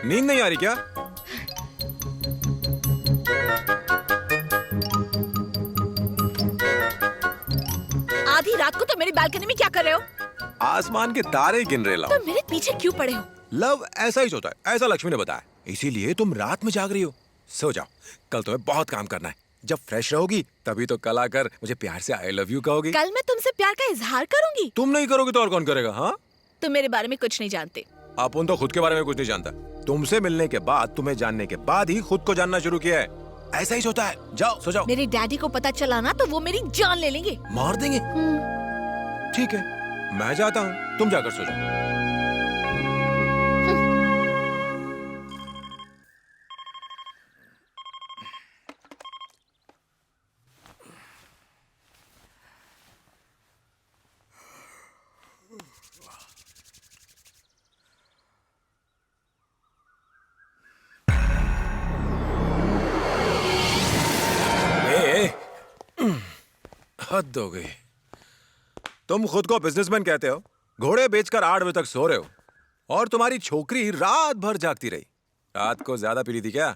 नींद नहीं आ रही क्या? आधी रात को तो मेरी बालकनी में क्या कर रहे हो? आसमान के तारे गिन रहे लाओ। तो मेरे पीछे क्यों पड़े हो? लव ऐसा ही होता है, ऐसा लक्ष्मी ने बताया। इसीलिए तुम रात में जाग रही हो। सो जाओ, कल तुम्हें बहुत काम करना है। जब फ्रेश रहोगी तभी तो कल आकर मुझे प्यार से आई लव यू कहोगी। कल मैं तुमसे प्यार का इजहार करूंगी। तुम नहीं करोगी तो और कौन करेगा? हाँ, तुम मेरे बारे में कुछ नहीं जानते। अपन तो खुद के बारे में कुछ नहीं जानता। तुमसे मिलने के बाद, तुम्हें जानने के बाद ही खुद को जानना शुरू किया है। ऐसा ही होता है। जाओ सो जाओ। मेरे डैडी को पता चला ना तो वो मेरी जान ले लेंगे। मार देंगे? ठीक है, मैं जाता हूँ, तुम जाकर सो जाओ। हद हो गई। तुम खुद को बिजनेसमैन कहते हो, घोड़े बेचकर 8 बजे तक सो रहे हो, और तुम्हारी छोकरी रात भर जागती रही। रात को ज्यादा पी ली थी क्या?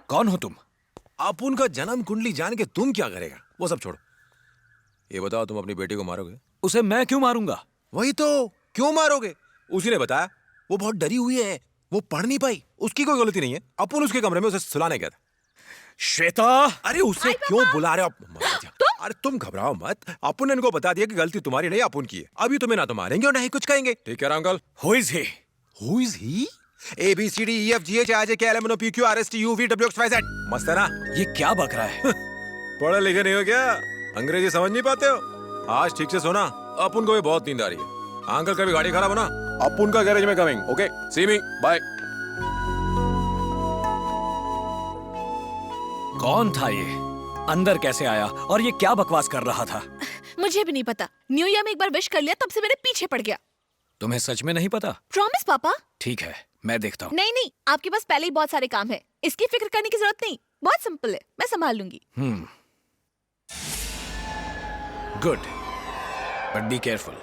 कौन हो तुम? अपुन का जन्म कुंडली जान के तुम क्या करेगा? वो सब छोड़ो, ये बताओ, तुम अपनी बेटी को मारोगे? उसे मैं क्यों मारूंगा? वही तो, क्यों मारोगे? उसी ने बताया, वो बहुत डरी हुई है, वो पढ़ नहीं पाई। उसकी कोई गलती नहीं है। अपुन उसके कमरे में उसे सुलाने गया था। श्वेता! अरे उसे क्यों बुला रहे हो? अरे तुम घबराओ मत, अपुन ने इनको बता दिया कि गलती तुम्हारी नहीं, अपुन की है। अभी तुम्हें ना तो मारेंगे और ना ही कुछ कहेंगे। ठीक है uncle? Who is he? Who is he? A B C D E F G H I J K L M N O P Q R S T U V W X Y Z। मस्त है ना? ये क्या बक रहा है? पढ़े लिखे नहीं हो क्या? अंग्रेजी समझ नहीं पाते हो? आज ठीक से सोना, अपुन को भी बहुत नींद आ रही है। अंकल का भी गाड़ी खराब होना, अपुन का गैरेज में कमिंग। ओके, सी मी, बाय। कौन था ये? अंदर कैसे आया और ये क्या बकवास कर रहा था? मुझे भी नहीं पता। न्यू ईयर में एक बार विश कर लिया, तब से मेरे पीछे पड़ गया। तुम्हें सच में नहीं पता? प्रॉमिस पापा। ठीक है, मैं देखता हूँ। नहीं नहीं, आपके पास पहले ही बहुत सारे काम है, इसकी फिक्र करने की जरूरत नहीं। बहुत सिंपल है, मैं संभाल लूंगी। Good, but be careful.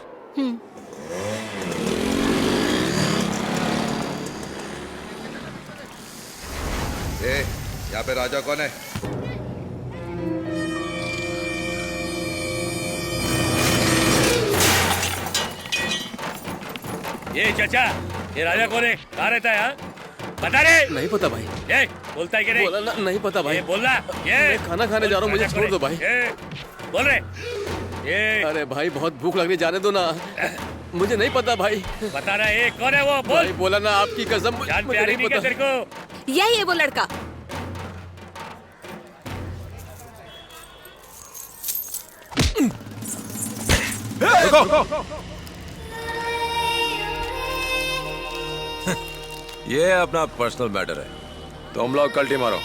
यहाँ पे राजा कौन है? ये चाचा, ये राजा कौन है? कहाँ रहता है? बता रे। नहीं पता भाई। ये बोलता है कि नहीं? बोला ना, नहीं पता भाई। ये बोलना। ये मैं खाना खाने जा रहा हूँ, मुझे छोड़ दो भाई। ये बोल रहे। ये अरे भाई बहुत भूख लग रही, जाने दो ना। मुझे नहीं पता भाई। बता रहा है, कौन है वो? बोल। भाई बोला ना, आपकी कसम जान मुझे प्यारी नहीं नहीं क्या पता। तेरे को? यही है वो लड़का। रुको। ये अपना पर्सनल मैटर है, तुम लोग कल्टी मारो।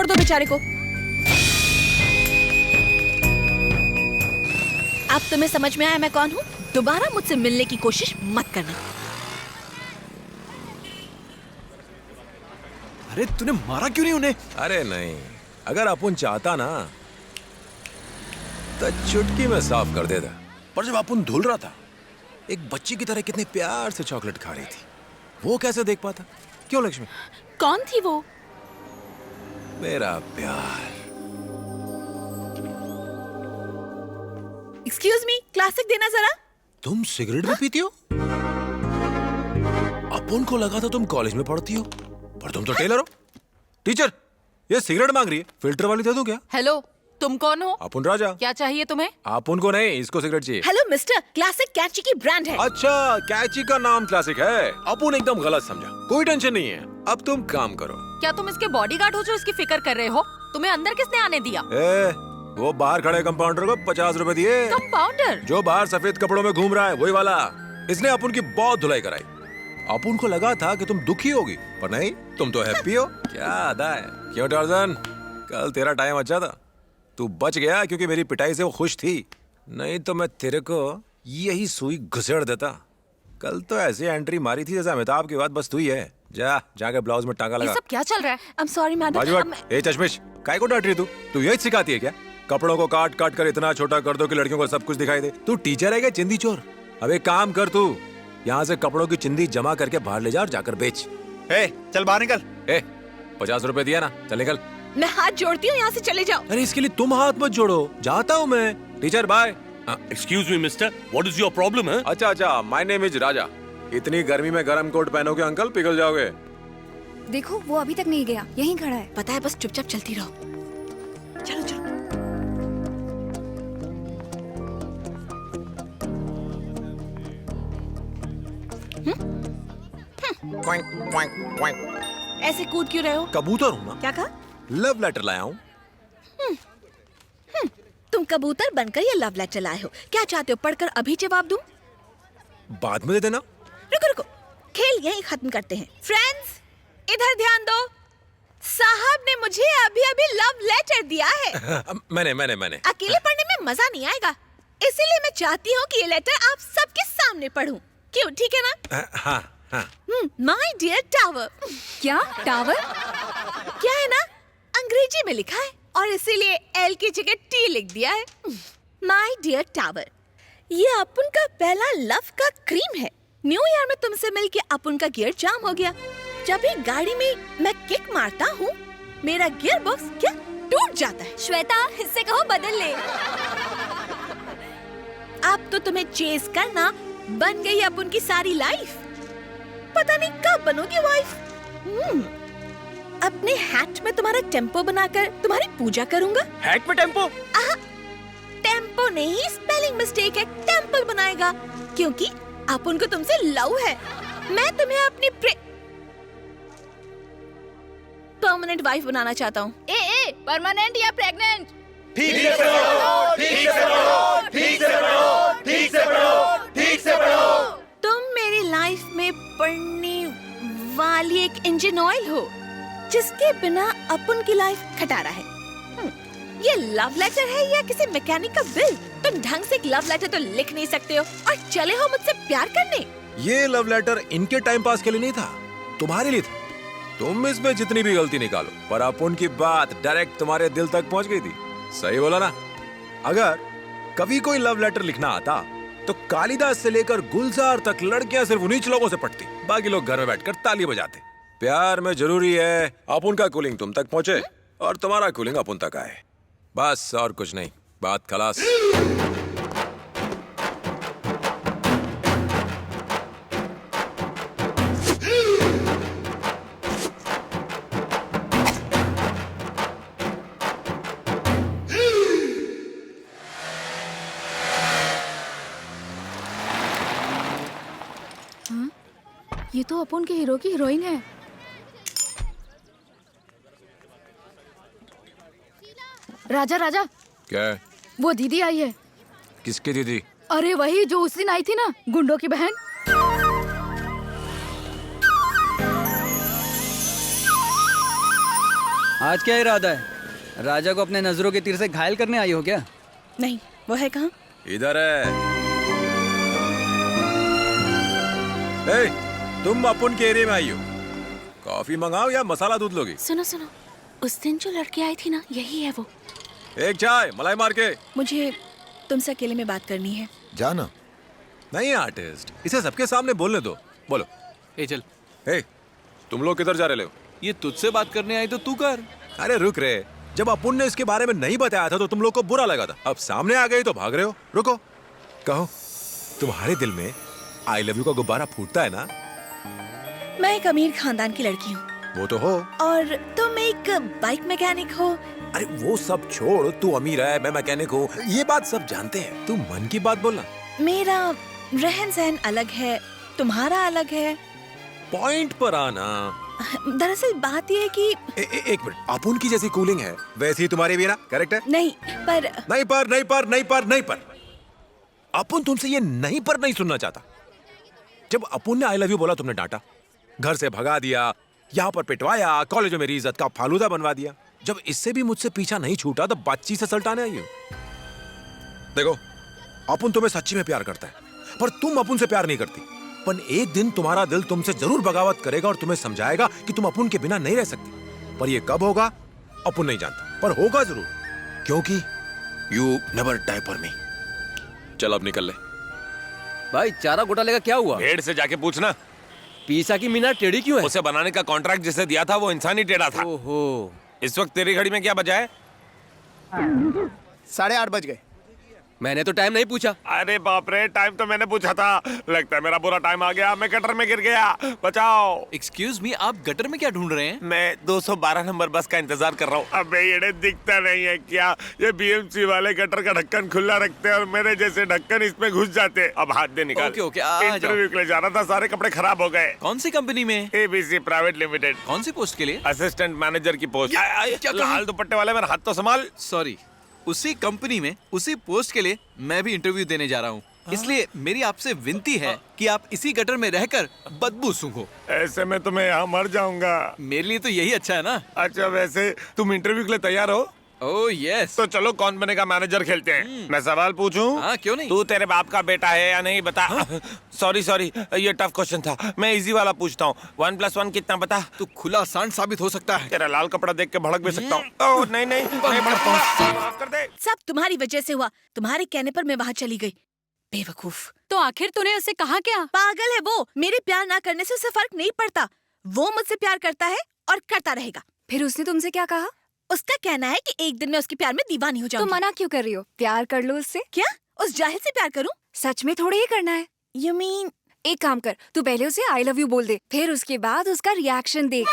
बेचारे को। अब तुम्हें समझ में आया मैं कौन हूँ? दोबारा मुझसे मिलने की कोशिश मत करना। अरे तूने मारा क्यों नहीं उन्हें? अरे नहीं, अगर अपुन चाहता ना तो चुटकी में साफ कर देता। पर जब अपुन धुल रहा था, एक बच्ची की तरह कितने प्यार से चॉकलेट खा रही थी, वो कैसे देख पाता? क्यों लक्ष्मी? कौन थी वो? मेरा प्यार। एक्सक्यूज मी, क्लासिक देना जरा। तुम सिगरेट भी पीती हो? अपुन को लगा था तुम कॉलेज में पढ़ती हो, पर तुम तो टेलर हो। टीचर, ये सिगरेट मांग रही है, फिल्टर वाली दे दूं क्या? हेलो, तुम कौन हो? अपुन राजा। क्या चाहिए तुम्हें? अपुन को नहीं, इसको सिगरेट चाहिए। हेलो मिस्टर, क्लासिक कैची की ब्रांड है। अच्छा, कैची का नाम क्लासिक है। अपुन एकदम गलत समझा। कोई टेंशन नहीं है, अब तुम काम करो। क्या तुम इसके बॉडीगार्ड हो जो इसकी फिक्र कर रहे हो? तुम्हें अंदर किसने आने दिया? वो बाहर खड़े कंपाउंडर को 50 रुपए दिए। कंपाउंडर? जो बाहर सफेद कपड़ों में घूम रहा है वही वाला। इसने अपुन की बहुत धुलाई कराई। अपुन को लगा था कि तुम दुखी होगी, पर नहीं, तुम तो हैप्पी हो। क्या अदा है। क्यों टार्जन, कल तेरा टाइम अच्छा था। तू बच गया क्योंकि मेरी पिटाई से वो खुश थी, नहीं तो मैं तेरे को यही सुई घुसेड़ देता। कल तो ऐसी एंट्री मारी थी जैसे अमिताभ की बात बस तू ही है। जाके ब्लाउज में टांगा ये लगा। सब क्या चल रहा है? I am sorry madam. बाजूबट, ए चश्मिश, काय को डांट रही तू यही सिखाती है क्या? कपड़ों को काट काट कर इतना छोटा कर दो कि लड़कियों को सब कुछ दिखाई दे। तू टीचर है क्या चिंदी चोर? अब एक काम कर, तू यहाँ से कपड़ों की चिंदी जमा करके बाहर ले जा और जाकर बेच। चल बाहर निकल। 50 रुपए दिया ना, चल निकल। मैं हाथ जोड़ती हूँ, यहाँ से चले जाओ। अरे इसके लिए तुम हाथ मत जोड़ो, जाता हूँ मैं। Teacher bye. Excuse me mister, what is your problem है? अच्छा, माय नेम इज राजा। इतनी गर्मी में गर्म कोट पहनोगे अंकल, पिघल जाओगे। देखो वो अभी तक नहीं गया, यहीं खड़ा है। पता है, बस चुपचाप चलती रहो। चलो चलो। ऐसे कूद क्यों रहे हो? कबूतर हूँ ना। क्या कहा? लव लेटर लाया हूँ। तुम कबूतर बनकर ये लव लेटर लाए हो। क्या चाहते हो, पढ़कर अभी जवाब दूं? बाद में दे देना। रुको रुको, खेल यहीं खत्म करते हैं। फ्रेंड्स, इधर ध्यान दो। साहब ने मुझे अभी अभी लव लेटर दिया है। मैंने अकेले पढ़ने में मजा नहीं आएगा, इसीलिए मैं चाहती हूँ कि ये लेटर आप सबके सामने पढूं। क्यों, ठीक है ना? हाँ। My dear tower. क्या टावर? क्या है ना, अंग्रेजी में लिखा है और इसीलिए एल की जगह टी लिख दिया है। माय डियर टावर, ये अपुन का पहला लव का क्रीम है। न्यू ईयर में तुमसे मिलके अपुन का गियर जाम हो गया। जब भी गाड़ी में मैं किक मारता हूँ, मेरा गियर बॉक्स क्या टूट जाता है। श्वेता, इससे कहो बदल ले। अब तो तुम्हें चेस करना बन गई अपुन की सारी लाइफ। पता नहीं कब बनोगी वाइफ। अपने हैट में तुम्हारा टेम्पो बनाकर तुम्हारी पूजा करूंगा। हैट में टेम्पो? टेम्पो नहीं, स्पेलिंग मिस्टेक है। टेम्पल बनाएगा क्योंकि अपुन को तुमसे लव है। मैं तुम्हें अपनी परमानेंट वाइफ बनाना चाहता हूँ। परमानेंट या प्रेग्नेंट? तुम मेरी लाइफ में पड़ने वाली एक इंजन ऑयल हो जिसके बिना अपुन की लाइफ खटारा है। ये लव लेटर है या किसी मैकेनिक का बिल? तुम ढंग से एक लव लेटर तो लिख नहीं सकते हो और चले हो मुझसे प्यार करने। ये लव लेटर इनके टाइम पास के लिए नहीं था, तुम्हारे लिए था। तुम इसमें जितनी भी गलती निकालो, पर अपुन की बात डायरेक्ट तुम्हारे दिल तक पहुंच गई थी। सही बोला ना? अगर कभी कोई लव लेटर लिखना आता तो कालिदास से लेकर गुलजार तक लड़कियां सिर्फ उन्हीं लोगों से पटती, बाकी लोग घर में बैठकर ताली बजाते। प्यार में जरूरी है अपुन का कूलिंग तुम तक पहुंचे और तुम्हारा कूलिंग अपुन तक आए, बस और कुछ नहीं। बात खलास। ये तो अपुन के हीरो की हीरोइन है। राजा राजा, क्या है? वो दीदी आई है। किसकी दीदी? अरे वही जो उस दिन आई थी ना, गुंडों की बहन। आज क्या इरादा है? राजा को अपने नजरों के तीर से घायल करने आई हो क्या? नहीं, वो है कहाँ? इधर है। ए, तुम अपुन के एरिया में आई हो। कॉफी मंगाओ या मसाला दूध लोगी? सुनो सुनो, उस दिन जो लड़की आई थी ना, यही है वो। एक चाय मलाई मार के। मुझे तुमसे अकेले में बात करनी है। जाना नहीं आर्टिस्ट, इसे सबके सामने बोलने दो। बोलो। चल। ए, तुम लोग किधर जा रहे हो? ये तुझसे बात करने आई तो तू कर। अरे रुक रे, जब अपुन ने इसके बारे में नहीं बताया था तो तुम लोग को बुरा लगा था। अब सामने आ गई तो भाग रहे हो। रुको, कहो, तुम्हारे दिल में आई लव यू का गुब्बारा फूटता है ना? मैं एक अमीर खानदान की लड़की हूँ। वो तो हो। और तुम एक बाइक मैकेनिक हो। अरे वो सब छोड़, तू अमीर है, मैं मैकेनिक हूँ, ये बात सब जानते हैं। तू मन की बात बोलना। मेरा रहन सहन अलग है, तुम्हारा अलग है। पॉइंट पर आना। दरअसल बात यह है कि एक मिनट, अपुन की जैसी कूलिंग है वैसी ही तुम्हारी भी है ना, करेक्ट है? नहीं पर नहीं पर नहीं पर नहीं पर नहीं पर अपुन तुमसे ये नहीं पर नहीं सुनना चाहता। जब अपुन ने आई लव यू बोला तुमने डांटा, घर से भगा दिया, यहाँ पर पिटवाया, कॉलेज में मेरी इज्जत का फालूदा बनवा दिया। जब इससे भी मुझसे पीछा नहीं छूटा तो बच्ची से सल्टाने आई हो। देखो, अपुन तुम्हें सच्ची में प्यार करता है, पर तुम अपुन से प्यार नहीं करती। पर एक दिन तुम्हारा दिल तुमसे जरूर बगावत करेगा और तुम्हें समझाएगा कि तुम अपुन के बिना नहीं रह सकती। पर ये कब होगा अपुन नहीं जानता, पर होगा जरूर, क्योंकि you never die for me. चल अब निकल ले। भाई चारा घोटाले का क्या हुआ? भेड़ से जाके पूछना। पीसा की मीनार टेढ़ी क्यों है? उसे बनाने का कॉन्ट्रैक्ट जिसे दिया था वो इंसान ही टेढ़ा था। ओहो। इस वक्त तेरी घड़ी में क्या बजा है? 8:30 बज गए। मैंने तो टाइम नहीं पूछा। अरे बाप रे, टाइम तो मैंने पूछा था। लगता है मेरा बुरा टाइम आ गया, मैं गटर में गिर गया, बचाओ। एक्सक्यूज मी, आप गटर में क्या ढूंढ रहे हैं? मैं 212 नंबर बस का इंतजार कर रहा हूँ। अबे ये दिखता नहीं है क्या? ये बीएमसी वाले गटर का ढक्कन खुला रखते हैं और मेरे जैसे ढक्कन इसमें घुस जाते हैं। अब हाथ दे निकाल। ओके, ओके, आ जाओ। इंटरव्यू के लिए जाना था, सारे कपड़े खराब हो गए। कौन सी कंपनी में? ABC private limited. कौन सी पोस्ट के लिए? असिस्टेंट मैनेजर की पोस्ट। क्या कहा? लाल दुपट्टे वाले, मेरा हाथ तो संभाल। सॉरी, उसी कंपनी में उसी पोस्ट के लिए मैं भी इंटरव्यू देने जा रहा हूँ। इसलिए मेरी आपसे विनती है कि आप इसी गटर में रहकर बदबू सूंघो। ऐसे में तो मैं यहाँ मर जाऊंगा। मेरे लिए तो यही अच्छा है ना। अच्छा, वैसे तुम इंटरव्यू के लिए तैयार हो? Oh yes. तो चलो कौन बनेगा मैनेजर खेलते हैं। मैं सवाल पूछूं? हाँ, क्यों नहीं। तू तेरे बाप का बेटा है या नहीं, बता। सॉरी सॉरी, ये टफ क्वेश्चन था, मैं इजी वाला पूछता हूँ। 1+1 कितना, बता। तू खुला सांड साबित हो सकता है। तेरा लाल कपड़ा देख के भड़क भी सकता हूँ। ओह नहीं नहीं, माफ कर दे। सब तुम्हारी वजह से हुआ। तुम्हारे कहने पर मैं वहाँ चली गई। बेवकूफ। तो आखिर तूने उससे कहा क्या? पागल है वो। मेरे प्यार ना करने से उसे फर्क नहीं पड़ता। वो मुझसे प्यार करता है और करता रहेगा। फिर उसने तुमसे क्या कहा? उसका कहना है कि एक दिन मैं उसके प्यार में दीवानी हो तो जाऊंगी। मना क्यों कर रही हो? प्यार कर लो उससे। क्या उस जाहिल से प्यार करूं? सच में थोड़ी ही करना है। यू मीन एक काम कर, तू पहले उसे आई लव यू बोल दे, फिर उसके बाद उसका रिएक्शन देख।